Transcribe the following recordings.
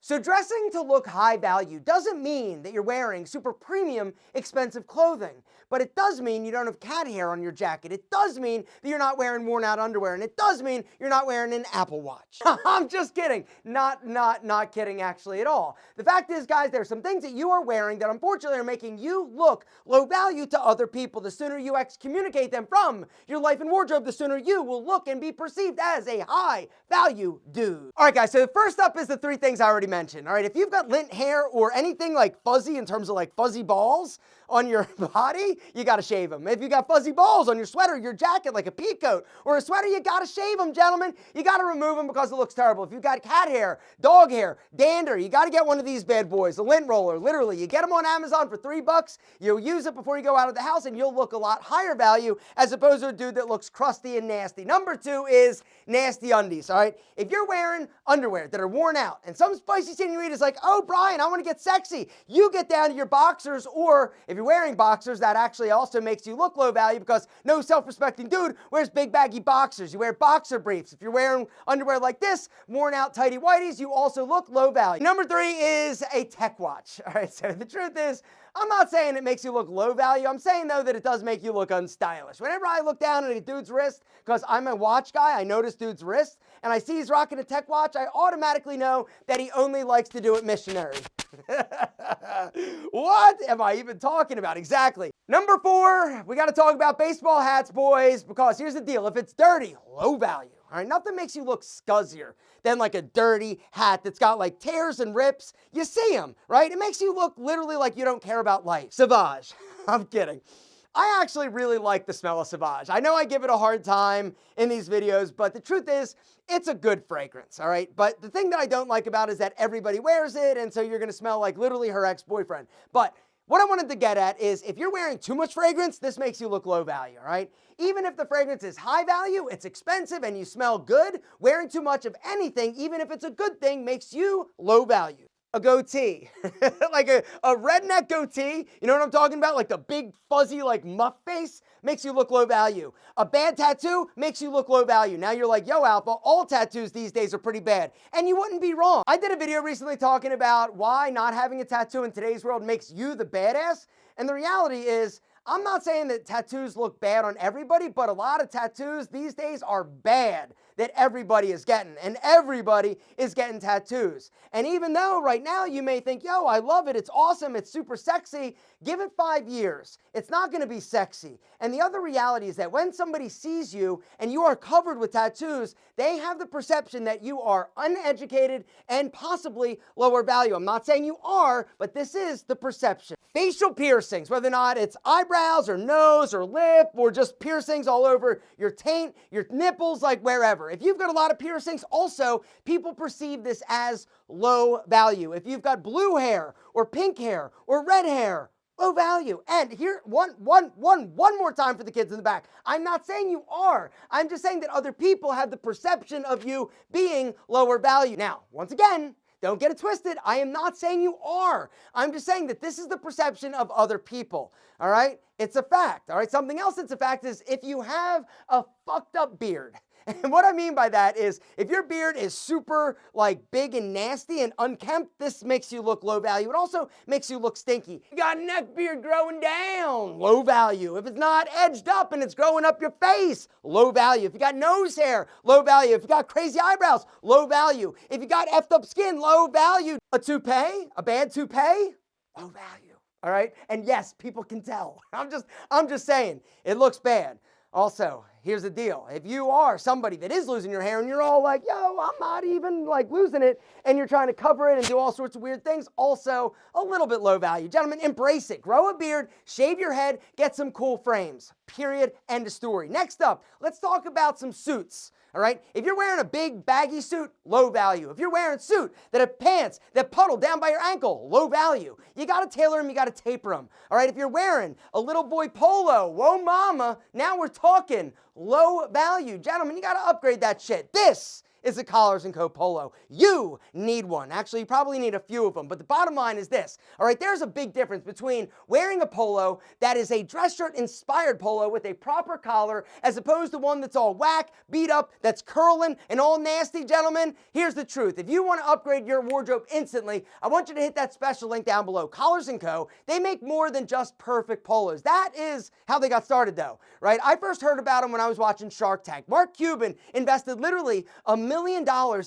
So dressing to look high value doesn't mean that you're wearing super premium, expensive clothing, but it does mean you don't have cat hair on your jacket. It does mean that you're not wearing worn out underwear, and it does mean you're not wearing an Apple Watch. I'm just kidding. Not kidding actually at all. The fact is, guys, there are some things that you are wearing that unfortunately are making you look low value to other people. The sooner you excommunicate them from your life and wardrobe, the sooner you will look and be perceived as a high value dude. All right, guys, so first up is the three things I already mentioned. All right, if you've got lint hair or anything like fuzzy in terms of like fuzzy balls on your body, you gotta shave them. If you got fuzzy balls on your sweater, your jacket, like a pea coat or a sweater, you gotta shave them, gentlemen. You gotta remove them because it looks terrible. If you've got cat hair, dog hair, dander, you gotta get one of these bad boys, a lint roller. Literally, you get them on Amazon for $3. You'll use it before you go out of the house and you'll look a lot higher value as opposed to a dude that looks crusty and nasty. Number two is nasty undies, all right? If you're wearing underwear that are worn out and some spicy senorita is like, oh, Brian, I wanna get sexy, you get down to your boxers, or if you're wearing boxers, that actually also makes you look low value because no self-respecting dude wears big baggy boxers. You wear boxer briefs. If you're wearing underwear like this, worn out tighty whities, you also look low value. Number three is a tech watch. All right, so the truth is, I'm not saying it makes you look low value. I'm saying, though, that it does make you look unstylish. Whenever I look down at a dude's wrist, because I'm a watch guy, I notice dude's wrist, and I see he's rocking a tech watch, I automatically know that he only likes to do it missionary. What am I even talking about? Exactly. Number four, we got to talk about baseball hats, boys, because here's the deal. If it's dirty, low value. All right, nothing makes you look scuzzier than like a dirty hat that's got like tears and rips. You see them, right? It makes you look literally like you don't care about life. Sauvage. I'm kidding. I actually really like the smell of Sauvage. I know I give it a hard time in these videos, but the truth is, it's a good fragrance, all right? But the thing that I don't like about it is that everybody wears it, and so you're gonna smell like literally her ex-boyfriend. But what I wanted to get at is if you're wearing too much fragrance, this makes you look low value, all right? Even if the fragrance is high value, it's expensive, and you smell good, wearing too much of anything, even if it's a good thing, makes you low value. A goatee, like a redneck goatee, you know what I'm talking about? Like the big fuzzy like muff face makes you look low value. A bad tattoo makes you look low value. Now you're like, yo Alpha, all tattoos these days are pretty bad. And you wouldn't be wrong. I did a video recently talking about why not having a tattoo in today's world makes you the badass. And the reality is, I'm not saying that tattoos look bad on everybody, but a lot of tattoos these days are bad that everybody is getting, and everybody is getting tattoos. And even though right now you may think, yo, I love it, it's awesome, it's super sexy, give it 5 years. It's not gonna be sexy. And the other reality is that when somebody sees you and you are covered with tattoos, they have the perception that you are uneducated and possibly lower value. I'm not saying you are, but this is the perception. Facial piercings, whether or not it's eyebrows or nose or lip or just piercings all over your taint, your nipples, like wherever. If you've got a lot of piercings, also, people perceive this as low value. If you've got blue hair or pink hair or red hair, low value. And here, one more time for the kids in the back. I'm not saying you are. I'm just saying that other people have the perception of you being lower value. Now, once again, don't get it twisted. I am not saying you are. I'm just saying that this is the perception of other people. All right? It's a fact. All right? Something else that's a fact is if you have a fucked up beard. And what I mean by that is if your beard is super like big and nasty and unkempt, this makes you look low value. It also makes you look stinky. You got neck beard growing down, low value. If it's not edged up and it's growing up your face, low value. If you got nose hair, low value. If you got crazy eyebrows, low value. If you got effed up skin, low value. A toupee, a bad toupee, low value. All right? And yes, people can tell. I'm just saying, it looks bad. Also, here's the deal. If you are somebody that is losing your hair and you're all like, yo, I'm not even like losing it, and you're trying to cover it and do all sorts of weird things, also a little bit low value. Gentlemen, embrace it. Grow a beard, shave your head, get some cool frames. Period. End of story. Next up, let's talk about some suits. All right? If you're wearing a big baggy suit, low value. If you're wearing a suit that have pants that puddle down by your ankle, low value. You got to tailor them, you got to taper them. All right? If you're wearing a little boy polo, whoa mama, now we're talking low value. Gentlemen, you got to upgrade that shit. This is a Collars & Co. polo. You need one. Actually, you probably need a few of them. But the bottom line is this. All right, there's a big difference between wearing a polo that is a dress shirt inspired polo with a proper collar as opposed to one that's all whack, beat up, that's curling and all nasty, gentlemen. Here's the truth. If you want to upgrade your wardrobe instantly, I want you to hit that special link down below. Collars & Co. They make more than just perfect polos. That is how they got started though, right? I first heard about them when I was watching Shark Tank. Mark Cuban invested literally $1 million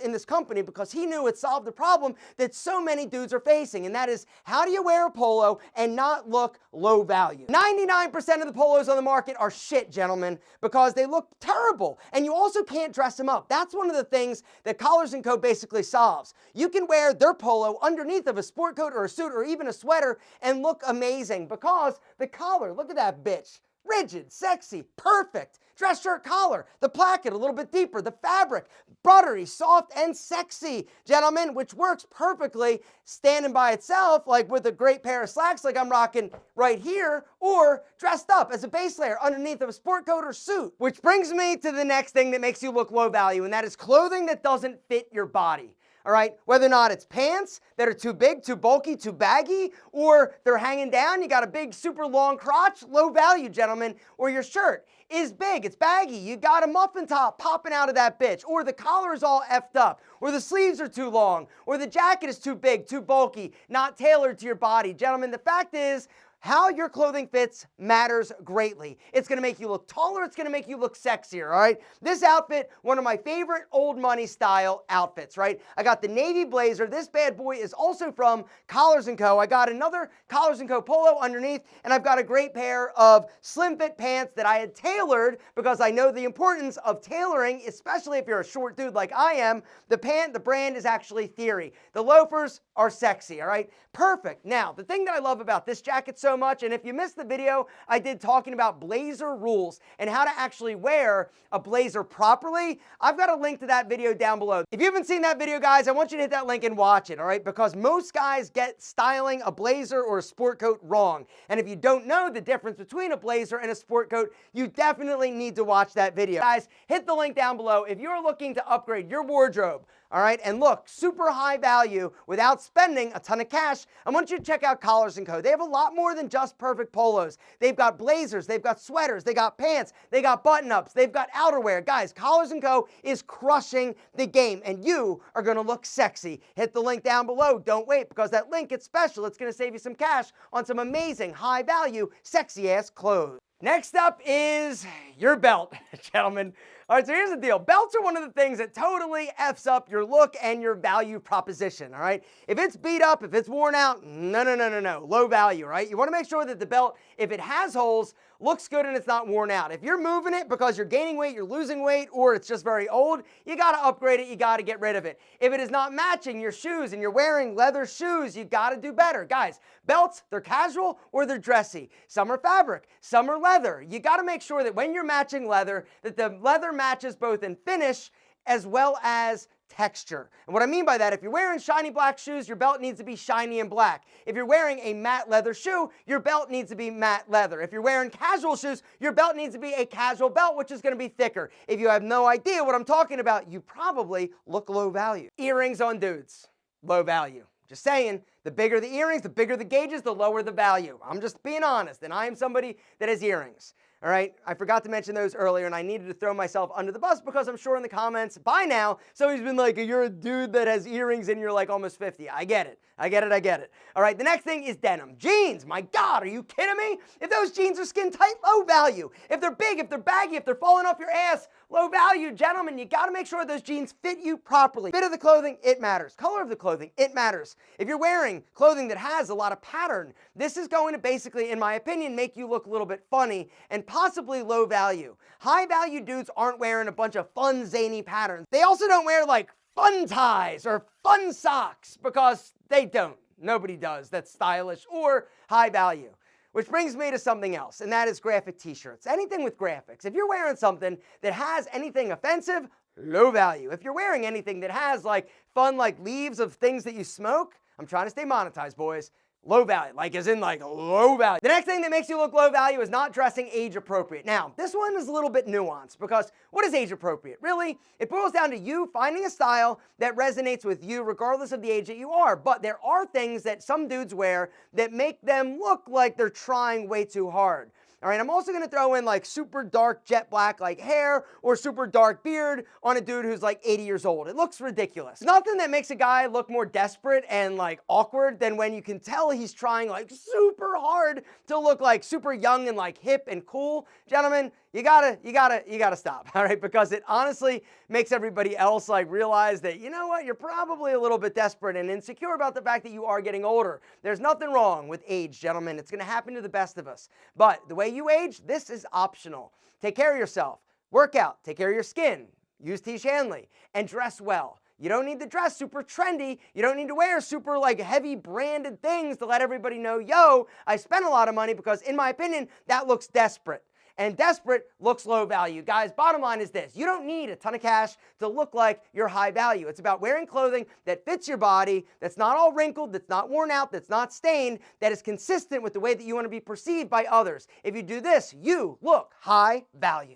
in this company because he knew it solved the problem that so many dudes are facing, and that is, how do you wear a polo and not look low value? 99% of the polos on the market are shit, gentlemen, because they look terrible, and you also can't dress them up. That's one of the things that Collars & Co. basically solves. You can wear their polo underneath of a sport coat or a suit or even a sweater and look amazing because the collar, look at that bitch. Rigid, sexy, perfect. Dress shirt collar, the placket a little bit deeper, the fabric, buttery, soft, and sexy, gentlemen, which works perfectly standing by itself, like with a great pair of slacks like I'm rocking right here, or dressed up as a base layer underneath of a sport coat or suit. Which brings me to the next thing that makes you look low value, and that is clothing that doesn't fit your body. All right, whether or not it's pants that are too big, too bulky, too baggy, or they're hanging down, you got a big super long crotch, low value, gentlemen, or your shirt is big, it's baggy, you got a muffin top popping out of that bitch, or the collar is all effed up, or the sleeves are too long, or the jacket is too big, too bulky, not tailored to your body. Gentlemen, the fact is, how your clothing fits matters greatly. It's gonna make you look taller, it's gonna make you look sexier, all right? This outfit, one of my favorite old money style outfits, right? I got the navy blazer. This bad boy is also from Collars & Co. I got another Collars & Co. polo underneath, and I've got a great pair of slim fit pants that I had tailored because I know the importance of tailoring, especially if you're a short dude like I am. The brand is actually Theory. The loafers are sexy, all right? Perfect. Now, the thing that I love about this jacket so much, and if you missed the video I did talking about blazer rules and how to actually wear a blazer properly, I've got a link to that video down below. If you haven't seen that video, guys, I want you to hit that link and watch it, all right? Because most guys get styling a blazer or a sport coat wrong. And if you don't know the difference between a blazer and a sport coat, you definitely need to watch that video. Guys, hit the link down below if you're looking to upgrade your wardrobe, all right, and look super high value without spending a ton of cash. I want you to check out Collars & Co. They have a lot more than just perfect polos. They've got blazers, they've got sweaters, they got pants, they got button-ups, they've got outerwear. Guys, Collars & Co. is crushing the game, and you are gonna look sexy. Hit the link down below. Don't wait, because that link is special. It's gonna save you some cash on some amazing high value, sexy ass clothes. Next up is your belt, gentlemen. All right, so here's the deal. Belts are one of the things that totally F's up your look and your value proposition, all right? If it's beat up, if it's worn out, no. Low value, right? You want to make sure that the belt, if it has holes, looks good and it's not worn out. If you're moving it because you're gaining weight, you're losing weight, or it's just very old, you got to upgrade it, you got to get rid of it. If it is not matching your shoes and you're wearing leather shoes, you got to do better. Guys, belts, they're casual or they're dressy. Some are fabric, some are leather. You got to make sure that when you're matching leather, that the leather matches both in finish as well as texture. And what I mean by that, if you're wearing shiny black shoes, your belt needs to be shiny and black. If you're wearing a matte leather shoe, your belt needs to be matte leather. If you're wearing casual shoes, your belt needs to be a casual belt, which is going to be thicker. If you have no idea what I'm talking about, you probably look low value. Earrings on dudes, low value. Just saying, the bigger the earrings, the bigger the gauges, the lower the value. I'm just being honest, and I am somebody that has earrings. All right, I forgot to mention those earlier, and I needed to throw myself under the bus because I'm sure in the comments by now, somebody's been like, you're a dude that has earrings and you're like almost 50. I get it. All right, the next thing is denim. Jeans, my God, are you kidding me? If those jeans are skin tight, low value. If they're big, if they're baggy, if they're falling off your ass, low value. Gentlemen, you gotta make sure those jeans fit you properly. Fit of the clothing, it matters. Color of the clothing, it matters. If you're wearing clothing that has a lot of pattern, this is going to basically, in my opinion, make you look a little bit funny and possibly low value. High value dudes aren't wearing a bunch of fun, zany patterns. They also don't wear like fun ties or fun socks because they don't. Nobody does that's stylish or high value. Which brings me to something else, and that is graphic t-shirts. Anything with graphics. If you're wearing something that has anything offensive, low value. If you're wearing anything that has like fun like leaves of things that you smoke, I'm trying to stay monetized, boys, Low value, like as in like low value. The next thing that makes you look low value is not dressing age appropriate. Now, this one is a little bit nuanced because what is age appropriate? Really, it boils down to you finding a style that resonates with you regardless of the age that you are. But there are things that some dudes wear that make them look like they're trying way too hard. All right, I'm also gonna throw in like super dark jet black like hair or super dark beard on a dude who's like 80 years old. It looks ridiculous. Nothing that makes a guy look more desperate and like awkward than when you can tell he's trying like super hard to look like super young and like hip and cool. Gentlemen, you gotta stop, all right? Because it honestly makes everybody else like realize that, you know what, you're probably a little bit desperate and insecure about the fact that you are getting older. There's nothing wrong with age, gentlemen. It's gonna happen to the best of us. But the way you age, this is optional. Take care of yourself, work out, take care of your skin, use Tish Hanley, and dress well. You don't need to dress super trendy. You don't need to wear super like heavy branded things to let everybody know, yo, I spent a lot of money, because in my opinion, that looks desperate. And desperate looks low value. Guys, bottom line is this: you don't need a ton of cash to look like you're high value. It's about wearing clothing that fits your body, that's not all wrinkled, that's not worn out, that's not stained, that is consistent with the way that you want to be perceived by others. If you do this, you look high value.